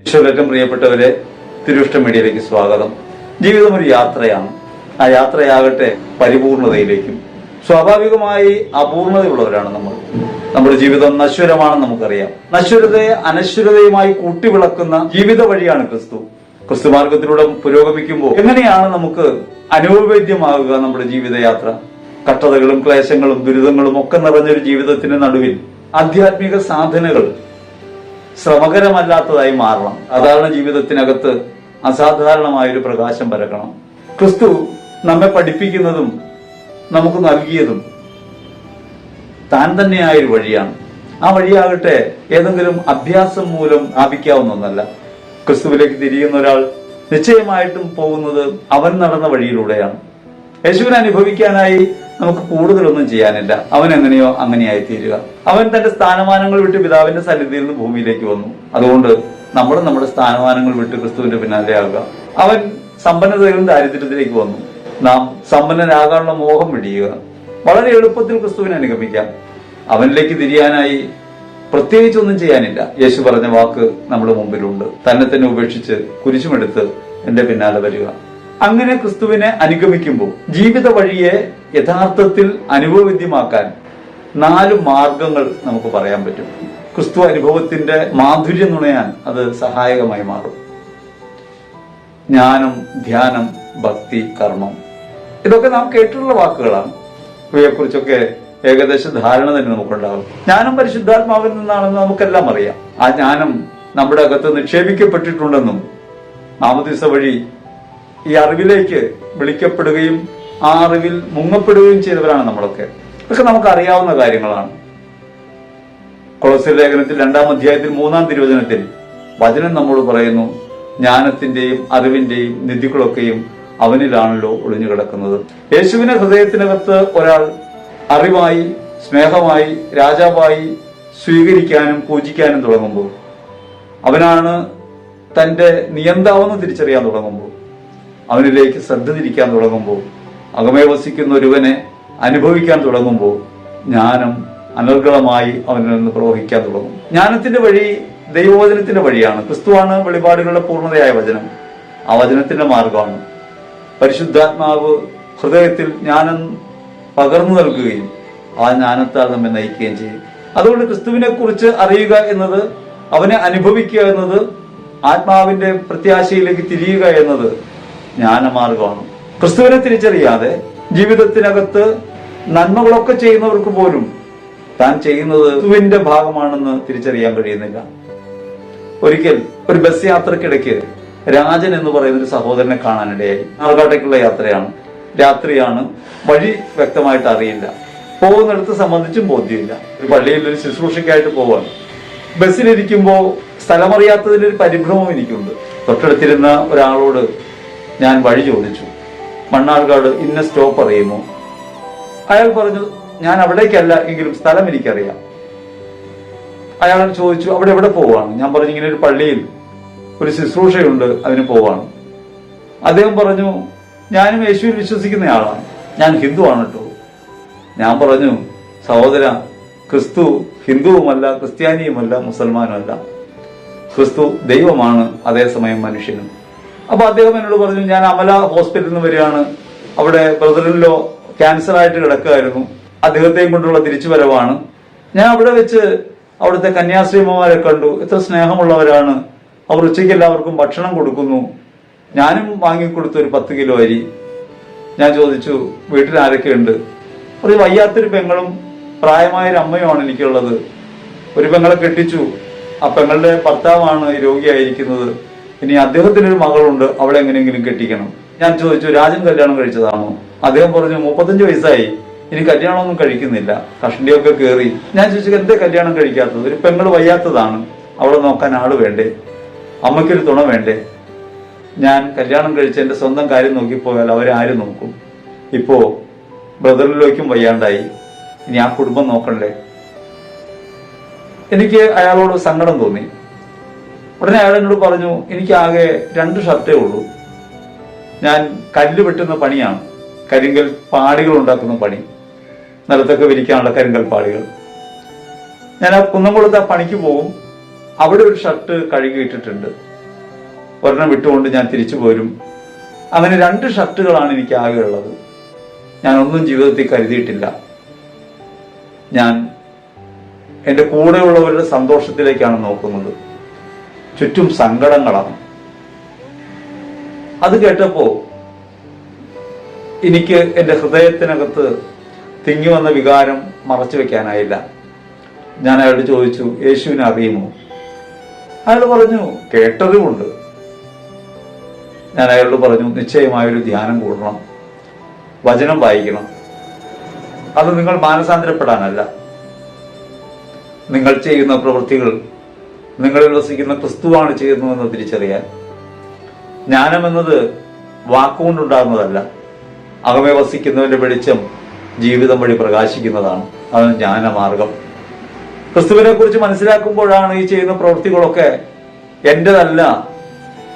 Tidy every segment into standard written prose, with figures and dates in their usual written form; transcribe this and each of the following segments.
ഈശോയിലേറ്റവും പ്രിയപ്പെട്ടവരെ, തിരുവിഷ്ടം മീഡിയയിലേക്ക് സ്വാഗതം. ജീവിതം ഒരു യാത്രയാണ്. ആ യാത്രയാകട്ടെ പരിപൂർണതയിലേക്കും. സ്വാഭാവികമായി അപൂർണതയുള്ളവരാണ് നമ്മൾ. നമ്മുടെ ജീവിതം നശ്വരമാണെന്ന് നമുക്കറിയാം. നശ്വരതയെ അനശ്വരതയുമായി കൂട്ടിവിളക്കുന്ന ജീവിത വഴിയാണ് ക്രിസ്തു. ക്രിസ്തു മാർഗത്തിലൂടെ പുരോഗമിക്കുമ്പോൾ എങ്ങനെയാണ് നമുക്ക് അനുഭവവേദ്യമാകുക നമ്മുടെ ജീവിതയാത്ര? കഷ്ടതകളും ക്ലേശങ്ങളും ദുരിതങ്ങളും ഒക്കെ നിറഞ്ഞൊരു ജീവിതത്തിന്റെ നടുവിൽ ആധ്യാത്മിക സാധനകൾ ശ്രമകരമല്ലാത്തതായി മാറണം. സാധാരണ ജീവിതത്തിനകത്ത് അസാധാരണമായൊരു പ്രകാശം പരക്കണം. ക്രിസ്തു നമ്മെ പഠിപ്പിക്കുന്നതും നമുക്ക് നൽകിയതും താൻ തന്നെയായൊരു വഴിയാണ്. ആ വഴിയാകട്ടെ ഏതെങ്കിലും അഭ്യാസം മൂലം സ്ഥാപിക്കാവുന്ന ഒന്നല്ല. ക്രിസ്തുവിലേക്ക് തിരിയുന്ന ഒരാൾ നിശ്ചയമായിട്ടും പോകുന്നത് അവൻ നടന്ന വഴിയിലൂടെയാണ്. യേശുവിനെ അനുഭവിക്കാനായി നമുക്ക് കൂടുതലൊന്നും ചെയ്യാനില്ല. അവൻ എങ്ങനെയോ അങ്ങനെയായി തീരുക. അവൻ തന്റെ സ്ഥാനമാനങ്ങൾ വിട്ട് പിതാവിന്റെ സന്നിധിയിൽ നിന്ന് ഭൂമിയിലേക്ക് വന്നു. അതുകൊണ്ട് നമ്മൾ നമ്മുടെ സ്ഥാനമാനങ്ങൾ വിട്ട് ക്രിസ്തുവിന്റെ പിന്നാലെയാകുക. അവൻ സമ്പന്നതയിലും ദാരിദ്ര്യത്തിലേക്ക് വന്നു. നാം സമ്പന്നരാകാനുള്ള മോഹം വെടിയുക. വളരെ എളുപ്പത്തിൽ ക്രിസ്തുവിനെ അനുഗമിക്കാം. അവനിലേക്ക് തിരിയാനായി പ്രത്യേകിച്ചൊന്നും ചെയ്യാനില്ല. യേശു പറഞ്ഞ വാക്ക് നമ്മുടെ മുമ്പിലുണ്ട്: തന്നെ തന്നെ ഉപേക്ഷിച്ച് കുരിശുമെടുത്ത് എന്റെ പിന്നാലെ വരിക. അങ്ങനെ ക്രിസ്തുവിനെ അനുഗമിക്കുമ്പോൾ ജീവിത വഴിയെ യഥാർത്ഥത്തിൽ അനുഭവവിദ്യമാക്കാൻ 4 മാർഗങ്ങൾ നമുക്ക് പറയാൻ പറ്റും. ക്രിസ്തു അനുഭവത്തിന്റെ മാധുര്യം നുണയാൻ അത് സഹായകമായി മാറും. ജ്ഞാനം, ധ്യാനം, ഭക്തി, കർമ്മം, ഇതൊക്കെ നാം കേട്ടിട്ടുള്ള വാക്കുകളാണ്. ഇവയെക്കുറിച്ചൊക്കെ ഏകദേശ ധാരണ തന്നെ നമുക്കുണ്ടാകും. ജ്ഞാനം പരിശുദ്ധാത്മാവിൽ നിന്നാണെന്ന് നമുക്കെല്ലാം അറിയാം. ആ ജ്ഞാനം നമ്മുടെ അകത്ത് നിക്ഷേപിക്കപ്പെട്ടിട്ടുണ്ടെന്നും മാമോദീസ വഴി ഈ അറിവിലേക്ക് വിളിക്കപ്പെടുകയും ആ അറിവിൽ മുങ്ങപ്പെടുകയും ചെയ്തവരാണ് നമ്മളൊക്കെ. ഇതൊക്കെ നമുക്ക് അറിയാവുന്ന കാര്യങ്ങളാണ്. കൊളോസ്യ ലേഖനത്തിൽ 2-ാം അധ്യായത്തിൽ 3-ാം തിരുവചനത്തിൽ വചനം നമ്മോട് പറയുന്നു: ജ്ഞാനത്തിന്റെയും അറിവിന്റെയും നിധികളൊക്കെയും അവനിലാണല്ലോ ഒളിഞ്ഞു കിടക്കുന്നത്. യേശുവിനെ ഹൃദയത്തിനകത്ത് ഒരാൾ അറിവായി, സ്നേഹമായി, രാജാവായി സ്വീകരിക്കാനും പൂജിക്കാനും തുടങ്ങുമ്പോൾ, അവനാണ് തന്റെ നിയന്താവെന്ന് തിരിച്ചറിയാൻ തുടങ്ങുമ്പോൾ, അവനിലേക്ക് ശ്രദ്ധ തിരിക്കാൻ തുടങ്ങുമ്പോൾ, അകമേ വസിക്കുന്ന ഒരുവനെ അനുഭവിക്കാൻ തുടങ്ങുമ്പോൾ ജ്ഞാനം അനർഗളമായി അവനിൽ നിന്ന് പ്രവഹിക്കാൻ തുടങ്ങും. ജ്ഞാനത്തിന്റെ വഴി ദൈവവചനത്തിന്റെ വഴിയാണ്. ക്രിസ്തുവാണ് വെളിപാടുകളുടെ പൂർണ്ണതയായ വചനം. ആ വചനത്തിന്റെ മാർഗമാണ്. പരിശുദ്ധാത്മാവ് ഹൃദയത്തിൽ ജ്ഞാനം പകർന്നു നൽകുകയും ആ ജ്ഞാനത്താൽ നമ്മെ നയിക്കുകയും ചെയ്യും. അതുകൊണ്ട് ക്രിസ്തുവിനെ കുറിച്ച് അറിയുക എന്നത്, അവനെ അനുഭവിക്കുക എന്നത്, ആത്മാവിന്റെ പ്രത്യാശയിലേക്ക് തിരിയുക എന്നത് ജ്ഞാനമാർഗമാണ്. ക്രിസ്തുവിനെ തിരിച്ചറിയാതെ ജീവിതത്തിനകത്ത് നന്മകളൊക്കെ ചെയ്യുന്നവർക്ക് പോലും താൻ ചെയ്യുന്നത് ക്രിസ്തുവിന്റെ ഭാഗമാണെന്ന് തിരിച്ചറിയാൻ കഴിയുന്നില്ല. ഒരിക്കൽ ഒരു ബസ് യാത്രക്കിടയ്ക്ക് രാജൻ എന്ന് പറയുന്ന ഒരു സഹോദരനെ കാണാനിടയായി. ആർക്കാട്ടേക്കുള്ള യാത്രയാണ്, രാത്രിയാണ്, വഴി വ്യക്തമായിട്ട് അറിയില്ല. പോകുന്നിടത്ത് സംബന്ധിച്ചും ബോധ്യമില്ല. ഒരു പള്ളിയിൽ ഒരു ശുശ്രൂഷയ്ക്കായിട്ട് പോവാണ്. ബസ്സിലിരിക്കുമ്പോൾ സ്ഥലമറിയാത്തതിന്റെ ഒരു പരിഭ്രമം എനിക്കുണ്ട്. തൊട്ടടുത്തിരുന്ന ഒരാളോട് ഞാൻ വഴി ചോദിച്ചു: മണ്ണാർക്കാട് ഇന്ന സ്റ്റോപ്പ് അറിയുമോ? അയാൾ പറഞ്ഞു: ഞാൻ അവിടേക്കല്ല, എങ്കിലും സ്ഥലം എനിക്കറിയാം. അയാൾ ചോദിച്ചു: അവിടെ എവിടെ പോവാണ്? ഞാൻ പറഞ്ഞു: ഇങ്ങനെ ഒരു പള്ളിയിൽ ഒരു ശുശ്രൂഷയുണ്ട്, അതിന് പോവാണ്. അദ്ദേഹം പറഞ്ഞു: ഞാനും യേശുവിൽ വിശ്വസിക്കുന്നയാളാണ്, ഞാൻ ഹിന്ദുവാണ് കേട്ടോ. ഞാൻ പറഞ്ഞു: സഹോദര, ക്രിസ്തു ഹിന്ദുവുമല്ല, ക്രിസ്ത്യാനിയുമല്ല, മുസൽമാനുമല്ല. ക്രിസ്തു ദൈവമാണ്, അതേസമയം മനുഷ്യനും. അപ്പൊ അദ്ദേഹം എന്നോട് പറഞ്ഞു: ഞാൻ അമല ഹോസ്പിറ്റലിൽ നിന്ന് വരികയാണ്, അവിടെ ബ്രദറിലോ ക്യാൻസർ ആയിട്ട് കിടക്കുകയായിരുന്നു, അദ്ദേഹത്തെയും കൊണ്ടുള്ള തിരിച്ചുവരവാണ്. ഞാൻ അവിടെ വെച്ച് അവിടുത്തെ കന്യാസ്ത്രീമാരെ കണ്ടു. എത്ര സ്നേഹമുള്ളവരാണ് അവർ. ഉച്ചയ്ക്ക് എല്ലാവർക്കും ഭക്ഷണം കൊടുക്കുന്നു. ഞാനും വാങ്ങിക്കൊടുത്തു ഒരു 10 കിലോ അരി. ഞാൻ ചോദിച്ചു: വീട്ടിൽ ആരൊക്കെയുണ്ട്? ഒരു വയ്യാത്തൊരു പെങ്ങളും പ്രായമായൊരു അമ്മയുമാണ് എനിക്കുള്ളത്. ഒരു പെങ്ങളെ കെട്ടിച്ചു, ആ പെങ്ങളുടെ ഭർത്താവാണ് രോഗിയായിരിക്കുന്നത്. ഇനി അദ്ദേഹത്തിനൊരു മകളുണ്ട്, അവളെ എങ്ങനെയെങ്കിലും കെട്ടിക്കണം. ഞാൻ ചോദിച്ചു: രാജൻ കല്യാണം കഴിച്ചതാണോ? അദ്ദേഹം പറഞ്ഞു: 35 വയസ്സായി, ഇനി കല്യാണമൊന്നും കഴിക്കുന്നില്ല, കഷണ്ടിയൊക്കെ കയറി. ഞാൻ ചോദിച്ചു: എന്തേ കല്യാണം കഴിക്കാത്തത്? ഒരു പെങ്ങൾ വയ്യാത്തതാണ്, അവളെ നോക്കാൻ ആള് വേണ്ടേ, അമ്മയ്ക്കൊരു തുണ വേണ്ടേ? ഞാൻ കല്യാണം കഴിച്ച് എന്റെ സ്വന്തം കാര്യം നോക്കിപ്പോയാൽ അവരാരും നോക്കും? ഇപ്പോ ബ്രദറിലേക്കും വയ്യാണ്ടായി, ഇനി ആ കുടുംബം നോക്കണ്ടേ? എനിക്ക് അയാളോട് സങ്കടം തോന്നി. ഉടനെ അയാൾ എന്നോട് പറഞ്ഞു: എനിക്കാകെ 2 ഷർട്ടേ ഉള്ളൂ. ഞാൻ കല്ല് വെട്ടുന്ന പണിയാണ്, കരിങ്കൽ പാടികൾ ഉണ്ടാക്കുന്ന പണി, നിലത്തൊക്കെ വിരിക്കാനുള്ള കരിങ്കൽ പാടികൾ. ഞാൻ ആ കുന്നംകുളത്ത് ആ പണിക്ക് പോകും. അവിടെ ഒരു ഷർട്ട് കഴുകി ഇട്ടിട്ടുണ്ട്. ഒരെണ്ണം വിട്ടുകൊണ്ട് ഞാൻ തിരിച്ചു പോരും. അങ്ങനെ 2 ഷർട്ടുകളാണ് എനിക്ക് ആകെ ഉള്ളത്. ഞാൻ ഒന്നും ജീവിതത്തിൽ കരുതിയിട്ടില്ല. ഞാൻ എൻ്റെ കൂടെയുള്ളവരുടെ സന്തോഷത്തിലേക്കാണ് നോക്കുന്നത്. ചുറ്റും സങ്കടങ്ങളാണ്. അത് കേട്ടപ്പോ എനിക്ക് എൻ്റെ ഹൃദയത്തിനകത്ത് തിങ്ങി വന്ന വികാരം മറച്ചു വെക്കാനായില്ല. ഞാൻ അയാളോട് ചോദിച്ചു, യേശുവിനെ അറിയുമോ? അയാൾ പറഞ്ഞു, കേട്ടറിവുണ്ട്. ഞാൻ അയാളോട് പറഞ്ഞു, നിശ്ചയമായൊരു ധ്യാനം കൂടണം, വചനം വായിക്കണം. അത് നിങ്ങൾ മാനസാന്തരപ്പെടാനല്ല, നിങ്ങൾ ചെയ്യുന്ന പ്രവൃത്തികൾ നിങ്ങളിൽ വസിക്കുന്ന ക്രിസ്തുവാണ് ചെയ്യുന്നതെന്ന് തിരിച്ചറിയാൻ. ജ്ഞാനമെന്നത് വാക്കുകൊണ്ടുണ്ടാകുന്നതല്ല, അകമേ വസിക്കുന്നവന്റെ വെളിച്ചം ജീവിതം വഴി പ്രകാശിക്കുന്നതാണ്. അതാണ് ജ്ഞാനമാർഗം. ക്രിസ്തുവിനെ കുറിച്ച് മനസ്സിലാക്കുമ്പോഴാണ് ഈ ചെയ്യുന്ന പ്രവൃത്തികളൊക്കെ എന്റേതല്ല,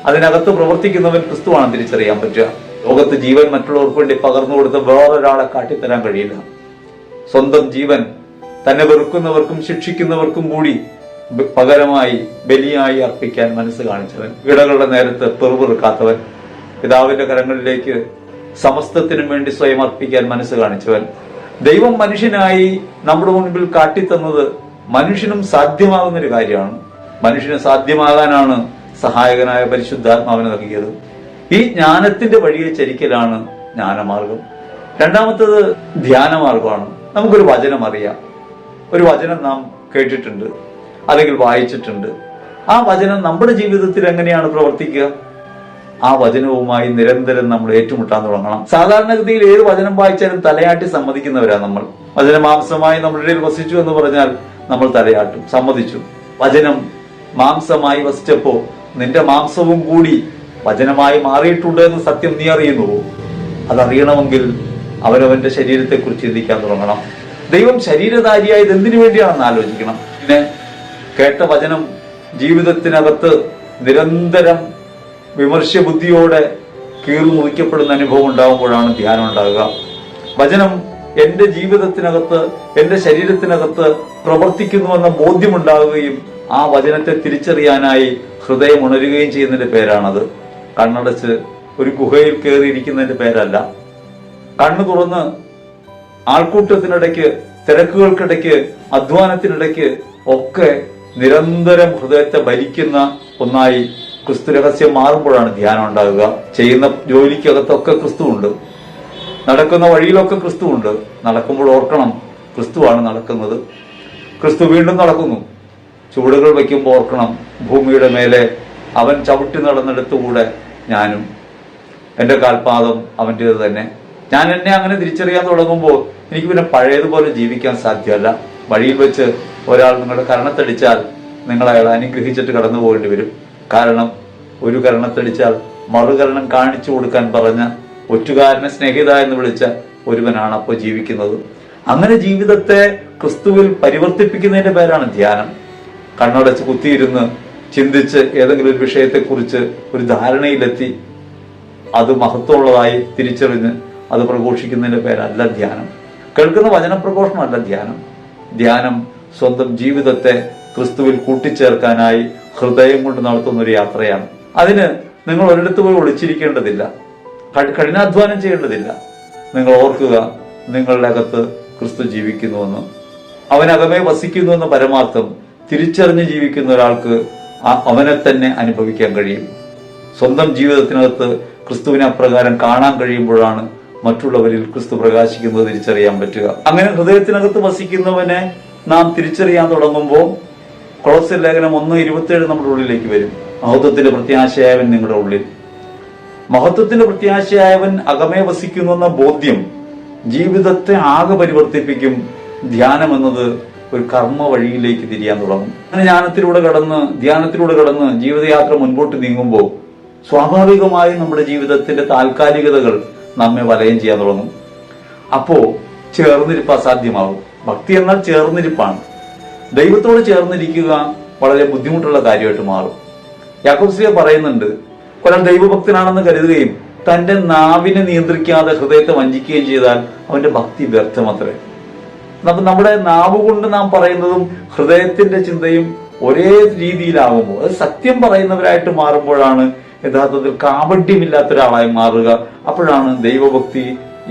അതിനകത്ത് പ്രവർത്തിക്കുന്നവൻ ക്രിസ്തുവാണെന്ന് തിരിച്ചറിയാൻ പറ്റുക. ലോകത്ത് ജീവൻ മറ്റുള്ളവർക്ക് വേണ്ടി പകർന്നു കൊടുത്ത് വേറൊരാളെ കാട്ടിത്തരാൻ കഴിയില്ല. സ്വന്തം ജീവൻ തന്നെ വെറുക്കുന്നവർക്കും ശിക്ഷിക്കുന്നവർക്കും കൂടി പകരമായി ബലിയായി അർപ്പിക്കാൻ മനസ്സ് കാണിച്ചവൻ, ഇടകളുടെ നേരത്ത് പെറുപെറുക്കാത്തവൻ, പിതാവിന്റെ കരങ്ങളിലേക്ക് സമസ്തത്തിനും വേണ്ടി സ്വയം അർപ്പിക്കാൻ മനസ്സ് കാണിച്ചവൻ, ദൈവം മനുഷ്യനായി നമ്മുടെ മുൻപിൽ കാട്ടിത്തന്നത് മനുഷ്യനും സാധ്യമാകുന്നൊരു കാര്യമാണ്. മനുഷ്യന് സാധ്യമാകാനാണ് സഹായകനായ പരിശുദ്ധാത്മാവിനെ നൽകിയത്. ഈ ജ്ഞാനത്തിന്റെ വഴിയെ ചരിക്കലാണ് ജ്ഞാനമാർഗം. രണ്ടാമത്തത് ധ്യാനമാർഗമാണ്. നമുക്കൊരു വചനം അറിയാം, ഒരു വചനം നാം കേട്ടിട്ടുണ്ട് അല്ലെങ്കിൽ വായിച്ചിട്ടുണ്ട്. ആ വചനം നമ്മുടെ ജീവിതത്തിൽ എങ്ങനെയാണ് പ്രവർത്തിക്കുക? ആ വചനവുമായി നിരന്തരം നമ്മൾ ഏറ്റുമുട്ടാൻ തുടങ്ങണം. സാധാരണഗതിയിൽ ഏത് വചനം വായിച്ചാലും തലയാട്ടി സമ്മതിക്കുന്നവരാ നമ്മൾ. വചനം മാംസമായി നമ്മുടെ ഇടയിൽ വസിച്ചു എന്ന് പറഞ്ഞാൽ നമ്മൾ തലയാട്ടും, സമ്മതിച്ചു. വചനം മാംസമായി വസിച്ചപ്പോ നിന്റെ മാംസവും കൂടി വചനമായി മാറിയിട്ടുണ്ട് എന്ന് സത്യം നീ അറിയുന്നുവോ? അതറിയണമെങ്കിൽ അവനവന്റെ ശരീരത്തെക്കുറിച്ച് ചിന്തിക്കാൻ തുടങ്ങണം. ദൈവം ശരീരധാരിയായത് എന്തിനു വേണ്ടിയാണെന്ന് ആലോചിക്കണം. പിന്നെ കേട്ട വചനം ജീവിതത്തിനകത്ത് നിരന്തരം വിമർശ ബുദ്ധിയോടെ കീറുമുറിക്കപ്പെടുന്ന അനുഭവം ഉണ്ടാകുമ്പോഴാണ് ധ്യാനം ഉണ്ടാകുക. വചനം എന്റെ ജീവിതത്തിനകത്ത്, എന്റെ ശരീരത്തിനകത്ത് പ്രവർത്തിക്കുന്നുവെന്ന ബോധ്യമുണ്ടാകുകയും ആ വചനത്തെ തിരിച്ചറിയാനായി ഹൃദയം ഉണരുകയും ചെയ്യുന്നതിന്റെ പേരാണത്. കണ്ണടച്ച് ഒരു ഗുഹയിൽ കയറിയിരിക്കുന്നതിന്റെ പേരല്ല. കണ്ണു തുറന്ന് ആൾക്കൂട്ടത്തിനിടയ്ക്ക്, തിരക്കുകൾക്കിടയ്ക്ക്, അധ്വാനത്തിനിടയ്ക്ക് ഒക്കെ നിരന്തരം ഹൃദയത്തെ ഭരിക്കുന്ന ഒന്നായി ക്രിസ്തു രഹസ്യം മാറുമ്പോഴാണ് ധ്യാനം ഉണ്ടാകുക. ചെയ്യുന്ന ജോലിക്കകത്തൊക്കെ ക്രിസ്തുവുണ്ട്, നടക്കുന്ന വഴിയിലൊക്കെ ക്രിസ്തുവുണ്ട്. നടക്കുമ്പോൾ ഓർക്കണം, ക്രിസ്തുവാണ് നടക്കുന്നത്. ക്രിസ്തു വീണ്ടും നടക്കുന്നു. ചുവടുകൾ വയ്ക്കുമ്പോൾ ഓർക്കണം, ഭൂമിയുടെ മേലെ അവൻ ചവിട്ടി നടന്നെടുത്തുകൂടെ ഞാനും, എൻ്റെ കാൽപാദം അവൻ്റേത് തന്നെ. ഞാൻ എന്നെ അങ്ങനെ തിരിച്ചറിയാൻ തുടങ്ങുമ്പോൾ എനിക്ക് പിന്നെ പഴയതുപോലെ ജീവിക്കാൻ സാധ്യമല്ല. വഴിയിൽ വെച്ച് ഒരാൾ നിങ്ങളുടെ കരണത്തടിച്ചാൽ നിങ്ങൾ അയാളെ അനുഗ്രഹിച്ചിട്ട് കടന്നു പോകേണ്ടി വരും. കാരണം ഒരു കരണത്തടിച്ചാൽ മറുകരണം കാണിച്ചു കൊടുക്കാൻ പറഞ്ഞ ഒറ്റുകാരനെ സ്നേഹിത എന്ന് വിളിച്ച ഒരുവനാണ് അപ്പോൾ ജീവിക്കുന്നത്. അങ്ങനെ ജീവിതത്തെ ക്രിസ്തുവിൽ പരിവർത്തിപ്പിക്കുന്നതിന്റെ പേരാണ് ധ്യാനം. കണ്ണടച്ച് കുത്തിയിരുന്ന് ചിന്തിച്ച് ഏതെങ്കിലും ഒരു വിഷയത്തെക്കുറിച്ച് ഒരു ധാരണയിലെത്തി അത് മഹത്വമുള്ളതായി തിരിച്ചറിഞ്ഞ് അത് പ്രഘോഷിക്കുന്നതിന്റെ പേരല്ല ധ്യാനം. കേൾക്കുന്ന വചനപ്രഘോഷണമല്ല ധ്യാനം. ധ്യാനം സ്വന്തം ജീവിതത്തെ ക്രിസ്തുവിൽ കൂട്ടിച്ചേർക്കാനായി ഹൃദയം കൊണ്ട് നടത്തുന്ന ഒരു യാത്രയാണ്. അതിന് നിങ്ങൾ ഒരിടത്ത് പോയി ഒളിച്ചിരിക്കേണ്ടതില്ല, കഠിനാധ്വാനം ചെയ്യേണ്ടതില്ല. നിങ്ങൾ ഓർക്കുക, നിങ്ങളുടെ അകത്ത് ക്രിസ്തു ജീവിക്കുന്നുവെന്ന്, അവനകമേ വസിക്കുന്നുവെന്ന പരമാർത്ഥം തിരിച്ചറിഞ്ഞ് ജീവിക്കുന്ന ഒരാൾക്ക് അവനെ തന്നെ അനുഭവിക്കാൻ കഴിയും. സ്വന്തം ജീവിതത്തിനകത്ത് ക്രിസ്തുവിനെ അപ്രകാരം കാണാൻ കഴിയുമ്പോഴാണ് മറ്റുള്ളവരിൽ ക്രിസ്തു പ്രകാശിക്കുന്നത് തിരിച്ചറിയാൻ പറ്റുക. അങ്ങനെ ഹൃദയത്തിനകത്ത് വസിക്കുന്നവനെ നാം തിരിച്ചറിയാൻ തുടങ്ങുമ്പോൾ കൊളോസ്യർ ലേഖനം 1:27 നമ്മുടെ ഉള്ളിലേക്ക് വരും. മഹത്വത്തിന്റെ പ്രത്യാശയായവൻ നിങ്ങളുടെ ഉള്ളിൽ. മഹത്വത്തിന്റെ പ്രത്യാശയായവൻ അകമേ വസിക്കുന്നുവെന്ന ബോധ്യം ജീവിതത്തെ ആകെ പരിവർത്തിപ്പിക്കും. ധ്യാനം എന്നത് ഒരു കർമ്മ വഴിയിലേക്ക് തിരിയാൻ തുടങ്ങും. അങ്ങനെ ധ്യാനത്തിലൂടെ കടന്ന് ജീവിതയാത്ര മുൻപോട്ട് നീങ്ങുമ്പോൾ സ്വാഭാവികമായും നമ്മുടെ ജീവിതത്തിന്റെ താൽക്കാലികതകൾ നമ്മെ വലയം ചെയ്യാൻ തുടങ്ങും. അപ്പോ ചേർന്നിരിപ്പ് അസാധ്യമാകും. ഭക്തി എന്നാൽ ചേർന്നിരിപ്പാണ്. ദൈവത്തോട് ചേർന്നിരിക്കുക വളരെ ബുദ്ധിമുട്ടുള്ള കാര്യമായിട്ട് മാറും. യാക്കോബ് പറയുന്നുണ്ട്, ഒരാൾ ദൈവഭക്തനാണെന്ന് കരുതുകയും തന്റെ നാവിനെ നിയന്ത്രിക്കാതെ ഹൃദയത്തെ വഞ്ചിക്കുകയും ചെയ്താൽ അവന്റെ ഭക്തി വ്യർത്ഥമത്രേ. നമ്മുടെ നാവ് കൊണ്ട് നാം പറയുന്നതും ഹൃദയത്തിന്റെ ചിന്തയും ഒരേ രീതിയിലാകുമ്പോൾ, അത് സത്യം പറയുന്നവരായിട്ട് മാറുമ്പോഴാണ് യഥാർത്ഥത്തിൽ കാപട്യമില്ലാത്ത ഒരാളായി മാറുക. അപ്പോഴാണ് ദൈവഭക്തി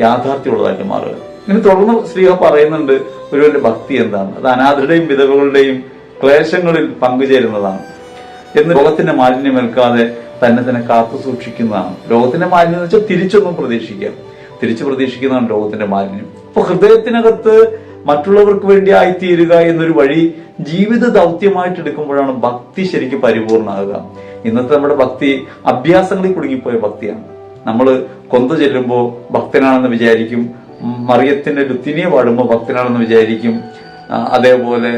യാഥാർത്ഥ്യമുള്ളതായിട്ട് മാറുക. ഇനി തുടർന്ന് ശ്രീഹ പറയുന്നുണ്ട് ഒരുവന്റെ ഭക്തി എന്താണ്. അത് അനാഥരുടെയും വിധവകളുടെയും ക്ലേശങ്ങളിൽ പങ്കുചേരുന്നതാണ്. എന്ന് ലോകത്തിന്റെ മാലിന്യം ഏൽക്കാതെ തന്നെ കാത്തു സൂക്ഷിക്കുന്നതാണ്. ലോകത്തിന്റെ മാലിന്യം എന്ന് വെച്ചാൽ തിരിച്ചു പ്രതീക്ഷിക്കുന്നതാണ് ലോകത്തിന്റെ മാലിന്യം. അപ്പൊ ഹൃദയത്തിനകത്ത് മറ്റുള്ളവർക്ക് വേണ്ടി ആയിത്തീരുക എന്നൊരു വഴി ജീവിത ദൗത്യമായിട്ട് എടുക്കുമ്പോഴാണ് ഭക്തി ശരിക്കും പരിപൂർണ്ണമാകുക. ഇന്നത്തെ നമ്മുടെ ഭക്തി അഭ്യാസങ്ങളിൽ കുടുങ്ങിപ്പോയ ഭക്തിയാണ്. നമ്മൾ കൊന്ത ചെല്ലുമ്പോൾ ഭക്തനാണെന്ന് വിചാരിക്കും, മറിയത്തിന്റെ ലുത്തിനിയെ പാടുമ്പോൾ ഭക്തനാണെന്ന് വിചാരിക്കും, അതേപോലെ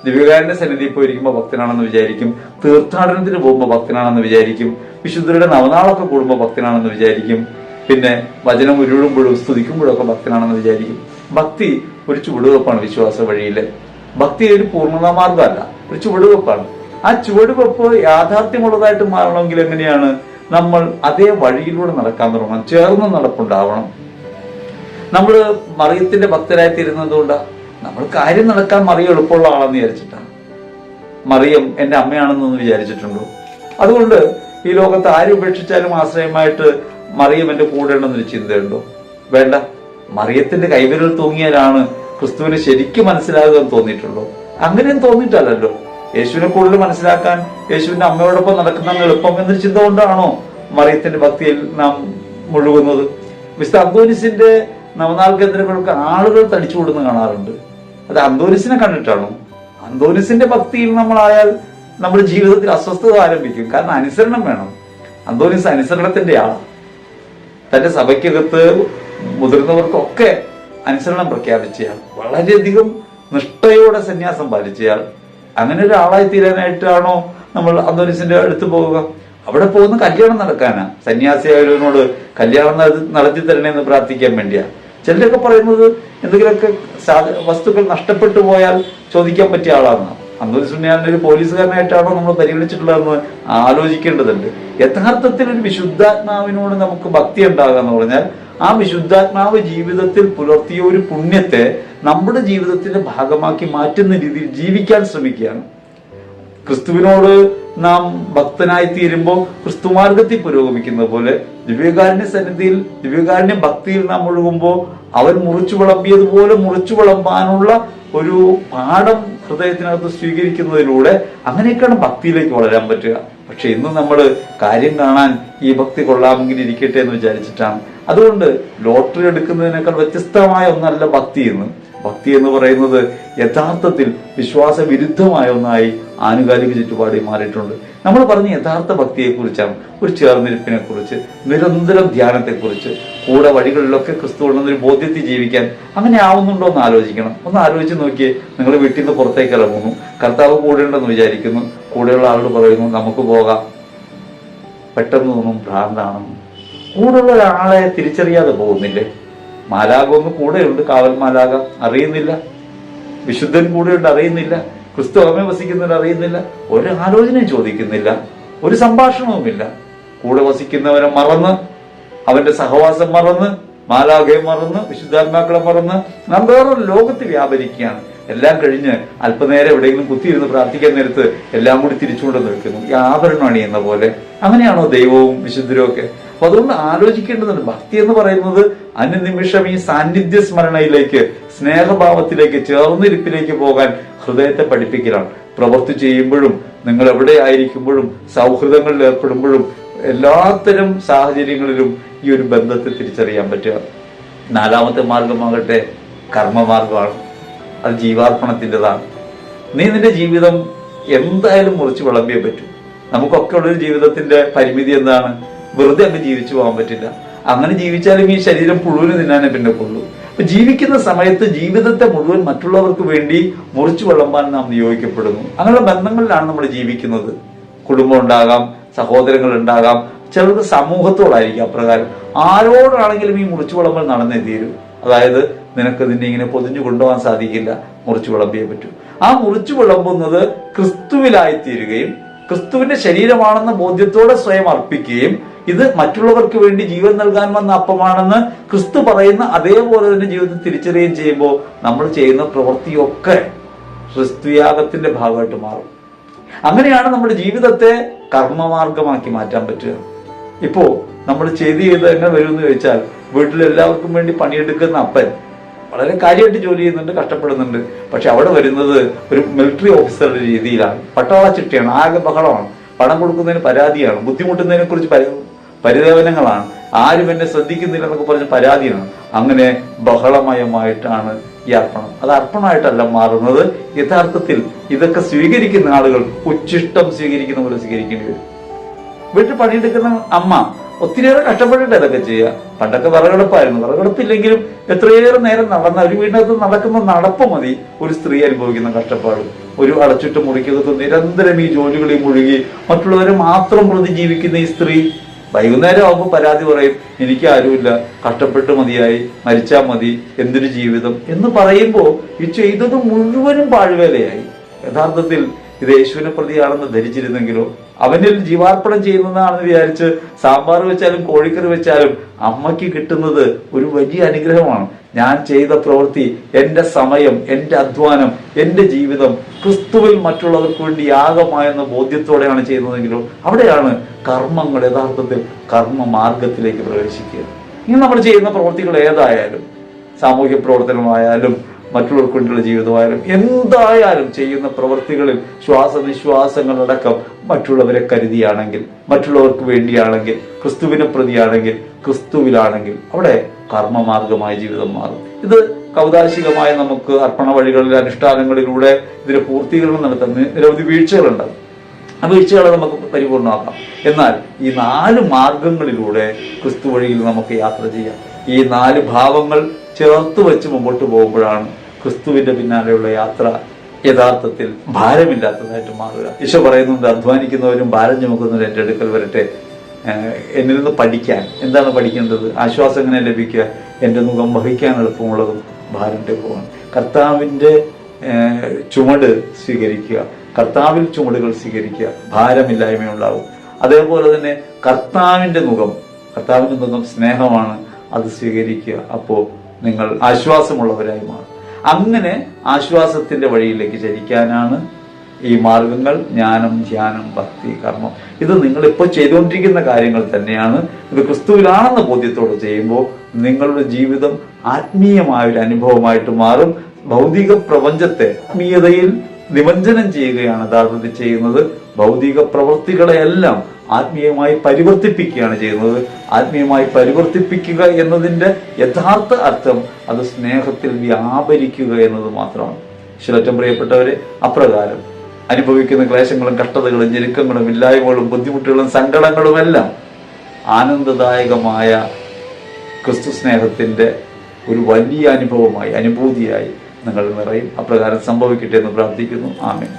ദിവ്യകാരുണ്യ സന്നിധിയിൽ പോയിരിക്കുമ്പോൾ ഭക്തനാണെന്ന് വിചാരിക്കും, തീർത്ഥാടനത്തിന് പോകുമ്പോൾ ഭക്തനാണെന്ന് വിചാരിക്കും, വിശുദ്ധരുടെ നവനാളൊക്കെ കൂടുമ്പോൾ ഭക്തനാണെന്ന് വിചാരിക്കും, പിന്നെ വചനം ഉരുളുമ്പോഴും സ്തുതിക്കുമ്പോഴും ഒക്കെ ഭക്തനാണെന്ന് വിചാരിക്കും. ഭക്തി ഒരു ചുവടുവെപ്പാണ്. വിശ്വാസ വഴിയില് ഭക്തി ഒരു പൂർണ്ണതാ മാർഗമല്ല, ഒരു ചുവടുവെപ്പാണ്. ആ ചുവടുവെപ്പ് യാഥാർത്ഥ്യമുള്ളതായിട്ട് മാറണമെങ്കിൽ എങ്ങനെയാണ്? നമ്മൾ അതേ വഴിയിലൂടെ നടക്കാൻ തുടങ്ങണം, ചേർന്ന് നടപ്പുണ്ടാവണം. നമ്മൾ മറിയത്തിന്റെ ഭക്തരായി തീരുന്നത് കൊണ്ടാണ് നമ്മൾ കാര്യം നടക്കാൻ മറിയം എളുപ്പമുള്ള ആളെന്ന് വിചാരിച്ചിട്ടാണ്. മറിയം എന്റെ അമ്മയാണെന്നൊന്ന് വിചാരിച്ചിട്ടുണ്ടോ? അതുകൊണ്ട് ഈ ലോകത്ത് ആരും ഉപേക്ഷിച്ചാലും ആശ്രയമായിട്ട് മറിയം എന്റെ കൂടെ ഉണ്ടെന്നൊരു ചിന്തയുണ്ടോ? വേണ്ട. മറിയത്തിന്റെ കൈവിരൽ തൂങ്ങിയാലാണ് ക്രിസ്തുവിനെ ശരിക്കും മനസ്സിലാകുക എന്ന് തോന്നിയിട്ടുള്ളൂ. അങ്ങനെയും തോന്നിയിട്ടല്ലോ. യേശുവിനെ കൂടുതൽ മനസ്സിലാക്കാൻ യേശുവിന്റെ അമ്മയോടൊപ്പം നടക്കുന്ന എളുപ്പം എന്നൊരു ചിന്ത കൊണ്ടാണോ മറിയത്തിന്റെ ഭക്തിയിൽ നാം മുഴുകുന്നത്? വിശുദ്ധ അന്തോനീസിന്റെ നവനാൾ കേന്ദ്രങ്ങൾക്ക് ആളുകൾ തടിച്ചു കൂടുന്ന കാണാറുണ്ട്. അത് അന്തോനീസിനെ കണ്ടിട്ടാണോ? അന്തോനീസിന്റെ ഭക്തിയിൽ നമ്മളായാൽ നമ്മുടെ ജീവിതത്തിൽ അസ്വസ്ഥത ആരംഭിക്കും. കാരണം അനുസരണം വേണം. അന്തോനീസ് അനുസരണത്തിന്റെ ആളാണ്. തന്റെ സഭയ്ക്കകത്ത് മുതിർന്നവർക്കൊക്കെ അനുസരണം പ്രഖ്യാപിച്ചയാൾ, വളരെയധികം നിഷ്ഠയോടെ സന്യാസം പാലിച്ചയാൾ. അങ്ങനെ ഒരാളായി തീരാനായിട്ടാണോ നമ്മൾ അന്തോനീസിന്റെ അടുത്ത് പോവുക? അവിടെ പോകുന്ന കല്യാണം നടക്കാനാ. സന്യാസിയായവനോട് കല്യാണം നടത്തി തരണേന്ന് പ്രാർത്ഥിക്കാൻ വേണ്ടിയാ. ചിലരൊക്കെ പറയുന്നത് എന്തെങ്കിലുമൊക്കെ വസ്തുക്കൾ നഷ്ടപ്പെട്ടു പോയാൽ ചോദിക്കാൻ പറ്റിയ ആളാണെന്നാണ്. അന്തോനീസ് ഒരു പോലീസുകാരനായിട്ടാണോ നമ്മൾ പരിഗണിച്ചിട്ടുള്ളതെന്ന് ആലോചിക്കേണ്ടതുണ്ട്. യഥാർത്ഥത്തിൽ ഒരു വിശുദ്ധാത്മാവിനോട് നമുക്ക് ഭക്തി ഉണ്ടാകുക എന്ന് പറഞ്ഞാൽ ആ വിശുദ്ധാത്മാവ് ജീവിതത്തിൽ പുലർത്തിയ ഒരു പുണ്യത്തെ നമ്മുടെ ജീവിതത്തിന്റെ ഭാഗമാക്കി മാറ്റുന്ന രീതിയിൽ ജീവിക്കാൻ ശ്രമിക്കുകയാണ്. ക്രിസ്തുവിനോട് നാം ഭക്തനായി തീരുമ്പോൾ ക്രിസ്തുമാർഗത്തിൽ പുരോഗമിക്കുന്ന പോലെ ദിവ്യകാരുണ്യ സന്നിധിയിൽ ദിവ്യകാരുണ്യ ഭക്തിയിൽ നാം ഒഴുകുമ്പോൾ അവൻ മുറിച്ചു വിളമ്പിയതുപോലെ മുറിച്ചു വിളമ്പാനുള്ള ഒരു പാഠം ഹൃദയത്തിനകത്ത് സ്വീകരിക്കുന്നതിലൂടെ അങ്ങനെയൊക്കെയാണ് ഭക്തിയിലേക്ക് വളരാൻ പറ്റുക. പക്ഷെ ഇന്ന് നമ്മൾ കാര്യം കാണാൻ ഈ ഭക്തി കൊള്ളാമെങ്കിൽ ഇരിക്കട്ടെ എന്ന് വിചാരിച്ചിട്ടാണ്. അതുകൊണ്ട് ലോട്ടറി എടുക്കുന്നതിനേക്കാൾ വ്യത്യസ്തമായ ഒന്നല്ല ഭക്തി എന്ന്. ഭക്തി എന്ന് പറയുന്നത് യഥാർത്ഥത്തിൽ വിശ്വാസ വിരുദ്ധമായ ഒന്നായി ആനുകാലിക ചുറ്റുപാടിൽ മാറിയിട്ടുണ്ട്. നമ്മൾ പറഞ്ഞ യഥാർത്ഥ ഭക്തിയെക്കുറിച്ചാണ്, ഒരു ചേർന്നിരിപ്പിനെ കുറിച്ച്, നിരന്തരം ധ്യാനത്തെക്കുറിച്ച്, കൂടെ വഴികളിലൊക്കെ ക്രിസ്തു ഉണ്ടെന്നൊരു ബോധ്യത്തിൽ ജീവിക്കാൻ അങ്ങനെ ആവുന്നുണ്ടോ എന്ന് ആലോചിക്കണം. ഒന്ന് ആലോചിച്ച് നോക്കിയേ. നിങ്ങൾ വീട്ടിൽ നിന്ന് പുറത്തേക്ക് ഇറങ്ങുന്നു, കർത്താവ് കൂടെ ഉണ്ടെന്ന് വിചാരിക്കുന്നു, കൂടെയുള്ള ആളോട് പറയുന്നു നമുക്ക് പോകാം. പെട്ടെന്ന് തോന്നും ഭ്രാന്താണെന്ന്. കൂടെയുള്ള ഒരാളെ തിരിച്ചറിയാതെ പോകുന്നില്ലേ? മാലാക ഒന്ന് കൂടെയുണ്ട്, കാവൽ മാലാക, അറിയുന്നില്ല. വിശുദ്ധൻ കൂടെയുണ്ട്, അറിയുന്നില്ല. ക്രിസ്തു അകമേ വസിക്കുന്നവർ അറിയുന്നില്ല. ഒരു ആലോചനയും ചോദിക്കുന്നില്ല, ഒരു സംഭാഷണവുമില്ല. കൂടെ വസിക്കുന്നവരെ മറന്ന്, അവന്റെ സഹവാസം മറന്ന്, മാലാഖയെ മറന്ന്, വിശുദ്ധാത്മാക്കളെ മറന്ന് നാം വേറൊരു ലോകത്ത് വ്യാപരിക്കുകയാണ്. എല്ലാം കഴിഞ്ഞ് അല്പനേരം എവിടെയെങ്കിലും കുത്തിയിരുന്ന് പ്രാർത്ഥിക്കാൻ നേരത്ത് എല്ലാം കൂടി തിരിച്ചുകൊണ്ടെന്ന് വെക്കുന്നു, ഈ ആഭരണം അണിയുന്ന പോലെ. അങ്ങനെയാണോ ദൈവവും വിശുദ്ധരും ഒക്കെ? അപ്പൊ അതുകൊണ്ട് ആലോചിക്കേണ്ടതുണ്ട്. ഭക്തി എന്ന് പറയുന്നത് അനുനിമിഷം ഈ സാന്നിധ്യ സ്മരണയിലേക്ക്, സ്നേഹഭാവത്തിലേക്ക്, ചേർന്നിരിപ്പിലേക്ക് പോകാൻ ഹൃദയത്തെ പഠിപ്പിക്കലാണ്. പ്രവൃത്തി ചെയ്യുമ്പോഴും, നിങ്ങൾ എവിടെ ആയിരിക്കുമ്പോഴും, സൗഹൃദങ്ങളിൽ ഏർപ്പെടുമ്പോഴും, എല്ലാത്തരം സാഹചര്യങ്ങളിലും ഈ ഒരു ബന്ധത്തെ തിരിച്ചറിയാൻ പറ്റുക. നാലാമത്തെ മാർഗമാകട്ടെ കർമ്മമാർഗമാണ്. അത് ജീവാർപ്പണത്തിൻ്റെതാണ്. നീ നിന്റെ ജീവിതം എന്തായാലും മുറിച്ച് വിളമ്പിയേ പറ്റൂ. നമുക്കൊക്കെ ഉള്ളൊരു ജീവിതത്തിന്റെ പരിമിതി എന്താണ്? വെറുതെ അങ്ങ് ജീവിച്ചു പോകാൻ പറ്റില്ല. അങ്ങനെ ജീവിച്ചാലും ഈ ശരീരം പുഴുവിന് തിന്നാനേ പിന്നെ കൊള്ളൂ. അപ്പൊ ജീവിക്കുന്ന സമയത്ത് ജീവിതത്തെ മുഴുവൻ മറ്റുള്ളവർക്ക് വേണ്ടി മുറിച്ചു വിളമ്പാൻ നാം നിയോഗിക്കപ്പെടുന്നു. അങ്ങനെയുള്ള ബന്ധങ്ങളിലാണ് നമ്മൾ ജീവിക്കുന്നത്. കുടുംബം ഉണ്ടാകാം, സഹോദരങ്ങൾ ഉണ്ടാകാം, ചിലർക്ക് സമൂഹത്തോടായിരിക്കും അപ്രകാരം. ആരോടാണെങ്കിലും ഈ മുറിച്ചു വിളമ്പൽ നടന്നേ തീരൂ. അതായത് നിനക്ക് നിന്നെ ഇങ്ങനെ പൊതിഞ്ഞു കൊണ്ടുപോകാൻ സാധിക്കില്ല, മുറിച്ചു വിളമ്പിയേ പറ്റൂ. ആ മുറിച്ചു വിളമ്പുന്നത് ക്രിസ്തുവിലായിത്തീരുകയും ക്രിസ്തുവിന്റെ ശരീരമാണെന്ന ബോധ്യത്തോടെ സ്വയം അർപ്പിക്കുകയും ഇത് മറ്റുള്ളവർക്ക് വേണ്ടി ജീവൻ നൽകാൻ വന്ന അപ്പമാണെന്ന് ക്രിസ്തു പറയുന്ന അതേപോലെ തന്നെ ജീവിതത്തിൽ തിരിച്ചറിയുകയും ചെയ്യുമ്പോൾ നമ്മൾ ചെയ്യുന്ന പ്രവൃത്തിയൊക്കെ ക്രിസ്തുയാഗത്തിന്റെ ഭാഗമായിട്ട് മാറും. അങ്ങനെയാണ് നമ്മുടെ ജീവിതത്തെ കർമ്മമാർഗമാക്കി മാറ്റാൻ പറ്റുക. ഇപ്പോൾ നമ്മൾ ചെയ്ത് എങ്ങനെ വരുമെന്ന് ചോദിച്ചാൽ, വീട്ടിലെല്ലാവർക്കും വേണ്ടി പണിയെടുക്കുന്ന അപ്പൻ വളരെ കാര്യമായിട്ട് ജോലി ചെയ്യുന്നുണ്ട്, കഷ്ടപ്പെടുന്നുണ്ട്. പക്ഷെ അവിടെ വരുന്നത് ഒരു മിലിറ്ററി ഓഫീസറുടെ രീതിയിലാണ്. പട്ടാള ചിട്ടയാണ്, ആകെ ബഹളമാണ്, പണം കൊടുക്കുന്നതിന് പരാതിയാണ്, ബുദ്ധിമുട്ടുന്നതിനെ കുറിച്ച് പരിദേവനങ്ങളാണ്, ആരും എന്നെ ശ്രദ്ധിക്കുന്നില്ല എന്നൊക്കെ പറഞ്ഞ് പരാതിയാണ്. അങ്ങനെ ബഹളമയമായിട്ടാണ് ഈ അർപ്പണം. അത് അർപ്പണമായിട്ടല്ല മാറുന്നത്. യഥാർത്ഥത്തിൽ ഇതൊക്കെ സ്വീകരിക്കുന്ന ആളുകൾ ഉച്ഛിഷ്ടം സ്വീകരിക്കുന്ന പോലെ സ്വീകരിക്കേണ്ടി വരും. വീട്ടിൽ പണിയെടുക്കുന്ന അമ്മ ഒത്തിരിയേറെ കഷ്ടപ്പെട്ടിട്ട് ഇതൊക്കെ ചെയ്യുക. പണ്ടൊക്കെ വിറകടുപ്പായിരുന്നു. വിറകടുപ്പില്ലെങ്കിലും എത്രയേറെ നേരം നടന്ന, ഒരു വീടിനകത്ത് നടക്കുന്ന നടപ്പ് മതി ഒരു സ്ത്രീ അനുഭവിക്കുന്ന കഷ്ടപ്പാട്. ഒരു അടച്ചിട്ട് മുറിക്കകത്ത് നിരന്തരം ഈ ജോലികളിൽ മുഴുകി മറ്റുള്ളവരെ മാത്രം പ്രതി ജീവിക്കുന്ന ഈ സ്ത്രീ വൈകുന്നേരം ആകുമ്പോൾ പരാതി പറയും, എനിക്ക് ആരുമില്ല, കഷ്ടപ്പെട്ട് മതിയായി, മരിച്ചാൽ മതി, എന്തൊരു ജീവിതം എന്ന് പറയുമ്പോൾ ഈ ചെയ്തത് മുഴുവനും പാഴ്വേലയായി. യഥാർത്ഥത്തിൽ ഇത് യേശുവിനെ പ്രതിയാണെന്ന് ധരിച്ചിരുന്നെങ്കിലോ, അവനിൽ ജീവാർപ്പണം ചെയ്യുന്നതാണെന്ന് വിചാരിച്ച് സാമ്പാർ വെച്ചാലും കോഴിക്കറി വെച്ചാലും അമ്മയ്ക്ക് കിട്ടുന്നത് ഒരു വലിയ അനുഗ്രഹമാണ്. ഞാൻ ചെയ്ത പ്രവൃത്തി, എൻ്റെ സമയം, എൻ്റെ അധ്വാനം, എൻ്റെ ജീവിതം ക്രിസ്തുവിൽ മറ്റുള്ളവർക്ക് വേണ്ടി യാഗമായെന്ന ബോധ്യത്തോടെയാണ് ചെയ്യുന്നതെങ്കിലോ, അവിടെയാണ് കർമ്മങ്ങൾ യഥാർത്ഥത്തിൽ കർമ്മ മാർഗത്തിലേക്ക് പ്രവേശിക്കുക. ഇങ്ങനെ നമ്മൾ ചെയ്യുന്ന പ്രവൃത്തികൾ ഏതായാലും, സാമൂഹ്യ പ്രവർത്തനമായാലും മറ്റുള്ളവർക്ക് വേണ്ടിയുള്ള ജീവിതമായാലും, എന്തായാലും ചെയ്യുന്ന പ്രവൃത്തികളിൽ ശ്വാസനിശ്വാസങ്ങളടക്കം മറ്റുള്ളവരെ കരുതിയാണെങ്കിൽ, മറ്റുള്ളവർക്ക് വേണ്ടിയാണെങ്കിൽ, ക്രിസ്തുവിനെ പ്രതിയാണെങ്കിൽ, ക്രിസ്തുവിലാണെങ്കിൽ, അവിടെ കർമ്മമാർഗമായ ജീവിതം മാറും. ഇത് കൗതാശികമായി നമുക്ക് അർപ്പണ വഴികളിലെ അനുഷ്ഠാനങ്ങളിലൂടെ ഇതിന് പൂർത്തീകരണം നടത്തുന്ന നിരവധി വീഴ്ചകളുണ്ടാകും. ആ വീഴ്ചകളെ നമുക്ക് പരിപൂർണമാക്കാം. എന്നാൽ ഈ 4 മാർഗങ്ങളിലൂടെ ക്രിസ്തു വഴിയിൽ നമുക്ക് യാത്ര ചെയ്യാം. ഈ 4 ഭാവങ്ങൾ ചേർത്ത് വെച്ച് മുമ്പോട്ട് പോകുമ്പോഴാണ് ക്രിസ്തുവിന്റെ പിന്നാലെയുള്ള യാത്ര യഥാർത്ഥത്തിൽ ഭാരമില്ലാത്തതായിട്ട് മാറുക. ഈശോ പറയുന്നുണ്ട്, അധ്വാനിക്കുന്നവരും ഭാരം ചുമക്കുന്നവരും എൻ്റെ അടുക്കൽ വരട്ടെ, എന്നിൽ നിന്ന് പഠിക്കാൻ. എന്താണ് പഠിക്കേണ്ടത്? ആശ്വാസം എങ്ങനെ ലഭിക്കുക? എൻ്റെ മുഖം വഹിക്കാൻ എളുപ്പമുള്ളതും ഭാരം ലഘുവാണ്. കർത്താവിൻ്റെ ചുമട് സ്വീകരിക്കുക, കർത്താവിൽ ചുമടുകൾ സ്വീകരിക്കുക, ഭാരമില്ലായ്മയുണ്ടാകും. അതേപോലെ തന്നെ കർത്താവിൻ്റെ മുഖം സ്നേഹമാണ്, അത് സ്വീകരിക്കുക. അപ്പോൾ നിങ്ങൾ ആശ്വാസമുള്ളവരായി മാറും. അങ്ങനെ ആശ്വാസത്തിന്റെ വഴിയിലേക്ക് ചരിക്കാനാണ് ഈ മാർഗങ്ങൾ: ജ്ഞാനം, ധ്യാനം, ഭക്തി, കർമ്മം. ഇത് നിങ്ങൾ ഇപ്പോൾ ചെയ്തുകൊണ്ടിരിക്കുന്ന കാര്യങ്ങൾ തന്നെയാണ്. ഇത് ക്രിസ്തുവിലാണെന്ന ബോധ്യത്തോടെ ചെയ്യുമ്പോൾ നിങ്ങളുടെ ജീവിതം ആത്മീയമായ ഒരു അനുഭവമായിട്ട് മാറും. ഭൗതിക പ്രപഞ്ചത്തെ ആത്മീയതയിൽ നിമഞ്ജനം ചെയ്യുകയാണ് യഥാർത്ഥത്തിൽ ചെയ്യുന്നത്. ഭൗതിക പ്രവൃത്തികളെയെല്ലാം ആത്മീയമായി പരിവർത്തിപ്പിക്കുകയാണ് ചെയ്യുന്നത്. ആത്മീയമായി പരിവർത്തിപ്പിക്കുക എന്നതിൻ്റെ യഥാർത്ഥ അർത്ഥം അത് സ്നേഹത്തിൽ വ്യാപരിക്കുക എന്നത് മാത്രമാണ്. ഈശ്വരറ്റം പ്രിയപ്പെട്ടവരെ, അപ്രകാരം അനുഭവിക്കുന്ന ക്ലേശങ്ങളും കഷ്ടതകളും ഞെരുക്കങ്ങളും ഇല്ലായ്മകളും ബുദ്ധിമുട്ടുകളും സങ്കടങ്ങളുമെല്ലാം ആനന്ദദായകമായ ക്രിസ്തു സ്നേഹത്തിൻ്റെ ഒരു വലിയ അനുഭവമായി, അനുഭൂതിയായി നിങ്ങൾ നിറയും. അപ്രകാരം സംഭവിക്കട്ടെ എന്ന് പ്രാർത്ഥിക്കുന്നു. ആമേൻ.